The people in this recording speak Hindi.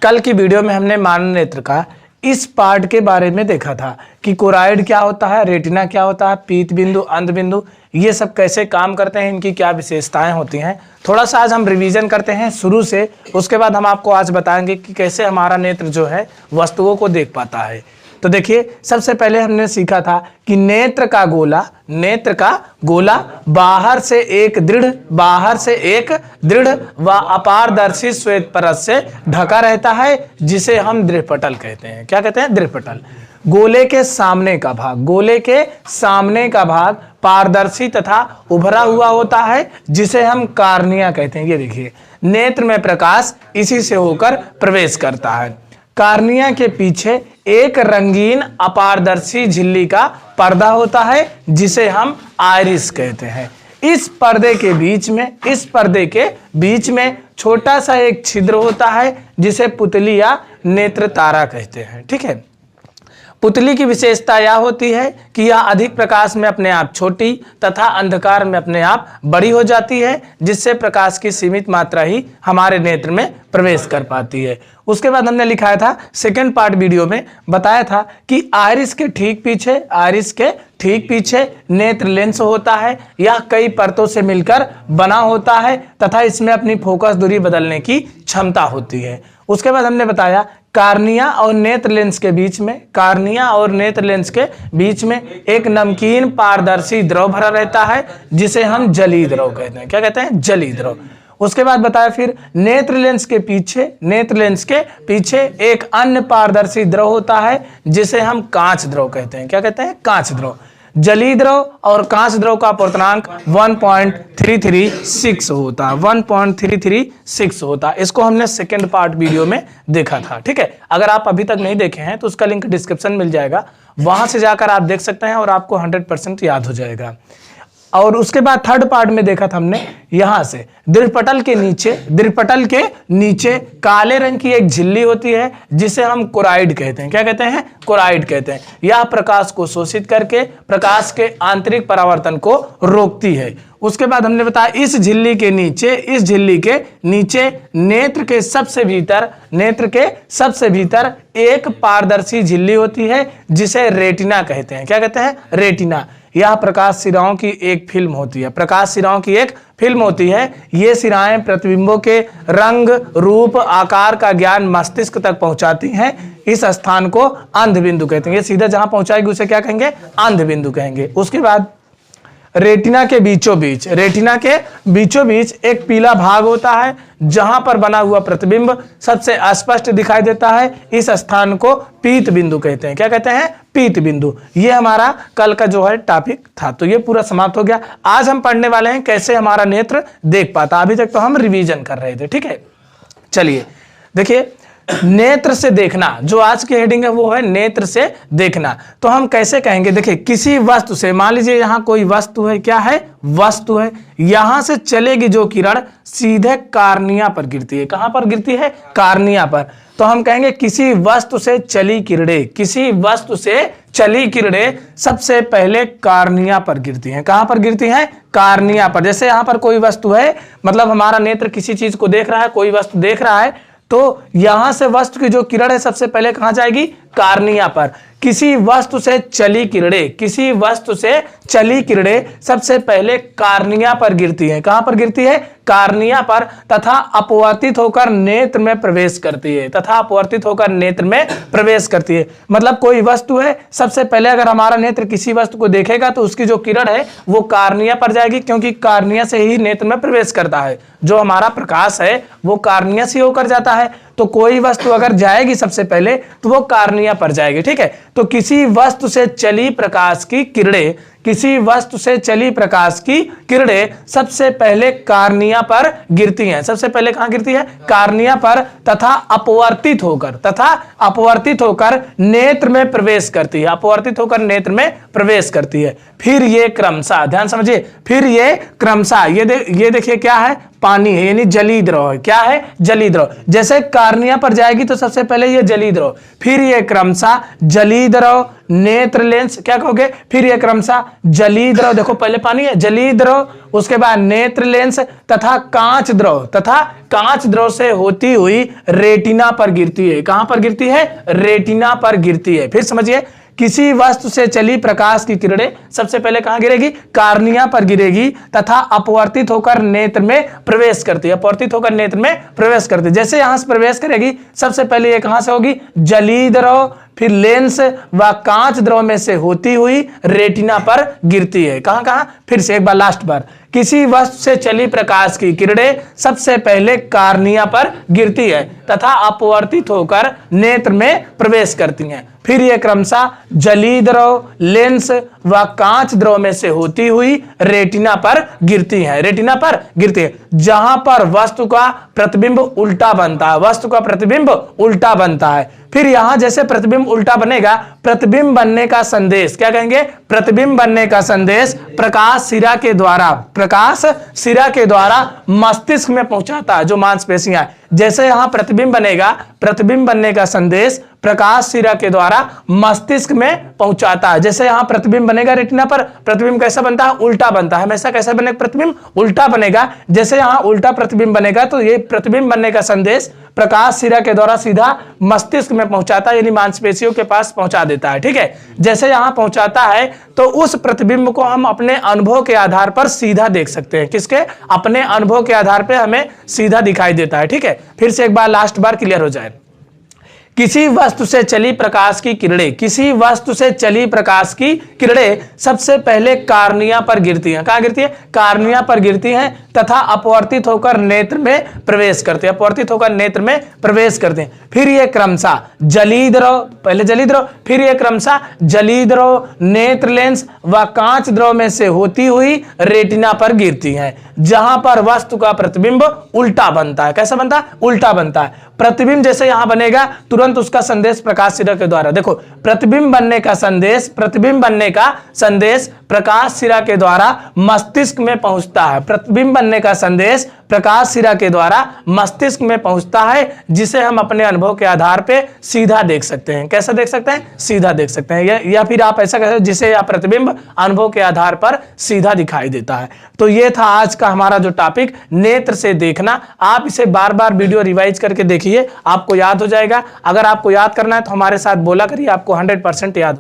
कल की वीडियो में हमने मानव नेत्र का इस पार्ट के बारे में देखा था कि कोराइड क्या होता है, रेटिना क्या होता है, पीत बिंदु, अंध बिंदु, ये सब कैसे काम करते हैं, इनकी क्या विशेषताएं होती हैं। थोड़ा सा आज हम रिवीजन करते हैं शुरू से, उसके बाद हम आपको आज बताएंगे कि कैसे हमारा नेत्र जो है वस्तुओं को देख पाता है। तो देखिए, सबसे पहले हमने सीखा था कि नेत्र का गोला बाहर से एक दृढ़ व अपारदर्शी श्वेत परत से ढका रहता है, जिसे हम दृढ़पटल कहते हैं। क्या कहते हैं? दृढ़पटल। गोले के सामने का भाग पारदर्शी तथा उभरा हुआ होता है, जिसे हम कार्निया कहते हैं। ये देखिए, नेत्र में प्रकाश इसी से होकर प्रवेश करता है। कार्निया के पीछे एक रंगीन अपारदर्शी झिल्ली का पर्दा होता है, जिसे हम आइरिस कहते हैं। इस पर्दे के बीच में छोटा सा एक छिद्र होता है, जिसे पुतली या नेत्र तारा कहते हैं। ठीक है। पुतली की विशेषता यह होती है कि यह अधिक प्रकाश में अपने आप छोटी तथा अंधकार में अपने आप बड़ी हो जाती है, जिससे प्रकाश की सीमित मात्रा ही हमारे नेत्र में प्रवेश कर पाती है। उसके बाद हमने लिखाया था, सेकंड पार्ट वीडियो में बताया था कि आइरिस के ठीक पीछे नेत्र लेंस होता है। यह कई परतों से मिलकर बना होता है तथा इसमें अपनी फोकस दूरी बदलने की क्षमता होती है। उसके बाद हमने बताया कार्निया और नेत्र लेंस के बीच में एक नमकीन पारदर्शी द्रव भरा रहता है, जिसे हम जलीय द्रव कहते हैं। क्या कहते हैं? जलीय द्रव। उसके बाद बताया फिर नेत्र लेंस के पीछे एक अन्य पारदर्शी द्रव होता है, जिसे हम कांच द्रव कहते हैं। क्या कहते हैं? कांच द्रव। जलीय द्रव और कांच द्रव का अपूर्णांक 1.336 होता है। 1.336 होता है। इसको हमने सेकंड पार्ट वीडियो में देखा था। ठीक है। अगर आप अभी तक नहीं देखे हैं तो उसका लिंक डिस्क्रिप्शन मिल जाएगा, वहां से जाकर आप देख सकते हैं और आपको 100% याद हो जाएगा। और उसके बाद थर्ड पार्ट में देखा था हमने, यहां से दृढ़पटल के नीचे काले रंग की एक झिल्ली होती है, जिसे हम कोराइड कहते हैं। क्या कहते हैं? कोराइड कहते हैं। यह प्रकाश को शोषित करके प्रकाश के आंतरिक परावर्तन को रोकती है। उसके बाद हमने बताया इस झिल्ली के नीचे नेत्र के सबसे भीतर एक पारदर्शी झिल्ली होती है, जिसे रेटिना कहते हैं। क्या कहते हैं? रेटिना। यह प्रकाश सिराओं की एक फिल्म होती है। ये सिराएं प्रतिबिंबों के रंग, रूप, आकार का ज्ञान मस्तिष्क तक पहुंचाती हैं। इस स्थान को अंध बिंदु कहते हैं। ये सीधा जहां पहुंचाएगी उसे क्या कहेंगे? अंध बिंदु कहेंगे। उसके बाद रेटिना के बीचों बीच एक पीला भाग होता है, जहां पर बना हुआ प्रतिबिंब सबसे स्पष्ट दिखाई देता है। इस स्थान को पीत बिंदु कहते हैं। क्या कहते हैं? पीत बिंदु। ये हमारा कल का जो है टॉपिक था। तो ये पूरा समाप्त हो गया। आज हम पढ़ने वाले हैं कैसे हमारा नेत्र देख पाता। अभी तक तो हम रिवीजन कर रहे थे। ठीक है। चलिए देखिए, नेत्र से देखना, जो आज की हेडिंग है वो है नेत्र से देखना। तो हम कैसे कहेंगे? देखिए, किसी वस्तु से, मान लीजिए यहाँ कोई वस्तु है। क्या है? वस्तु है। यहां से चलेगी जो किरण सीधे कार्निया पर गिरती है। कहां पर गिरती है? कार्निया पर। तो हम कहेंगे किसी वस्तु से चली किरणें सबसे पहले कार्निया पर गिरती हैं। कहां पर गिरती हैं? कार्निया पर। जैसे यहां पर कोई वस्तु है, मतलब हमारा नेत्र किसी चीज को देख रहा है, कोई वस्तु देख रहा है, तो यहां से वस्तु की जो किरण है सबसे पहले कहां जाएगी? कार्निया पर। किसी वस्तु से चली किरणें सबसे पहले कार्निया पर गिरती हैं। कहां पर गिरती है? कार्निया पर। तथा अपवर्तित होकर नेत्र में प्रवेश करती है। मतलब कोई वस्तु है, सबसे पहले अगर हमारा नेत्र किसी वस्तु को देखेगा तो उसकी जो किरण है वो कार्निया पर जाएगी, क्योंकि कार्निया से ही नेत्र में प्रवेश करता है। जो हमारा प्रकाश है वो कार्निया से होकर जाता है। तो कोई वस्तु अगर जाएगी सबसे पहले तो वो कार्निया पर जाएगी। ठीक है। तो किसी वस्तु से चली प्रकाश की किरणें सबसे पहले कार्निया पर गिरती हैं। सबसे पहले कहां गिरती है? कार्निया पर। तथा अपवर्तित होकर नेत्र में प्रवेश करती है। फिर ये क्रमशः, ध्यान समझिए, ये देखिए क्या है? पानी है, यानी जलीय द्रव है। क्या है? जलीय द्रव। जैसे कार्निया पर जाएगी तो सबसे पहले ये जलीय द्रव, फिर ये क्रमशः जलीय द्रव, नेत्र लेंस, क्या कहोगे, फिर ये क्रमशः जलीय द्रव, देखो पहले पानी है, जलीय द्रव, उसके बाद नेत्र लेंस तथा कांच द्रव, तथा कांच द्रव से होती हुई रेटिना पर गिरती है। कहां पर गिरती है, रेटिना पर गिरती है। फिर समझिए, किसी वस्तु से चली प्रकाश की किरणें सबसे पहले कहां गिरेगी, कार्निया पर गिरेगी तथा अपवर्तित होकर नेत्र में प्रवेश करती है, अपवर्तित होकर नेत्र में प्रवेश करती है। जैसे यहां से प्रवेश करेगी, सबसे पहले ये कहां से होगी, जलीय द्रव, फिर लेंस व कांच द्रव में से होती हुई रेटिना पर गिरती है। कहां कहां, फिर से एक बार लास्ट बार, किसी वस्तु से चली प्रकाश की किरणें सबसे पहले कार्निया पर गिरती है तथा अपवर्तित होकर नेत्र में प्रवेश करती हैं। फिर यह क्रमशः जलीय द्रव, लेंस व कांच द्रव में से होती हुई रेटिना पर गिरती है, रेटिना पर गिरती है, जहां पर वस्तु का प्रतिबिंब उल्टा बनता है, वस्तु का प्रतिबिंब उल्टा बनता है। फिर यहां जैसे प्रतिबिंब उल्टा बनेगा, प्रतिबिंब बनने का संदेश, क्या कहेंगे, प्रतिबिंब बनने का संदेश प्रकाश सिरा के द्वारा, प्रकाश सिरा के द्वारा मस्तिष्क में पहुंचाता है, जो मांसपेशियां है। जैसे यहां प्रतिबिंब बनेगा, प्रतिबिंब बनने का संदेश प्रकाश सिरा के द्वारा मस्तिष्क में पहुंचाता है। जैसे यहां प्रतिबिंब बनेगा रेटिना पर, प्रतिबिंब कैसा बनता है, उल्टा बनता है, हमेशा कैसा बनेगा, प्रतिबिंब उल्टा बनेगा। जैसे यहां उल्टा प्रतिबिंब बनेगा तो ये प्रतिबिंब बनने का संदेश प्रकाश सिरा के द्वारा सीधा मस्तिष्क में पहुंचाता है, यानी मांसपेशियों के पास पहुंचा देता है। ठीक है, जैसे यहां पहुंचाता है तो उस प्रतिबिंब को हम अपने अनुभव के आधार पर सीधा देख सकते हैं। किसके, अपने अनुभव के आधार पर हमें सीधा दिखाई देता है। ठीक है, फिर से एक बार लास्ट बार क्लियर हो जाए, किसी वस्तु से चली प्रकाश की किरणें, किसी वस्तु से चली प्रकाश की किरणें सबसे पहले कार्निया पर गिरती हैं। कहां गिरती है, कार्निया पर गिरती हैं तथा अपवर्तित होकर नेत्र में प्रवेश करते हैं, अपवर्तित होकर नेत्र में प्रवेश करते हैं। फिर यह क्रमशः जलीय द्रव, पहले जलीय द्रव, फिर यह क्रमशः जलीय द्रव, नेत्र लेंस व कांच द्रव में से होती हुई रेटिना पर गिरती हैं, जहां पर वस्तु का प्रतिबिंब उल्टा बनता है। कैसा बनता है, उल्टा बनता है। प्रतिबिंब जैसे यहां बनेगा, तुरंत उसका संदेश प्रकाश सिरा के द्वारा, देखो प्रतिबिंब बनने का संदेश, प्रतिबिंब बनने का संदेश प्रकाश सिरा के द्वारा मस्तिष्क में पहुंचता है, प्रतिबिंब बनने का संदेश प्रकाश सिरा के द्वारा मस्तिष्क में पहुंचता है, जिसे हम अपने अनुभव के आधार पे सीधा देख सकते हैं। कैसा देख सकते हैं, सीधा देख सकते हैं, या फिर आप ऐसा कह सकते हैं जिसे या प्रतिबिंब अनुभव के आधार पर सीधा दिखाई देता है। तो ये था आज का हमारा जो टॉपिक, नेत्र से देखना। आप इसे बार बार वीडियो रिवाइज करके देखिए, आपको याद हो जाएगा। अगर आपको याद करना है तो हमारे साथ बोला करिए, आपको 100% याद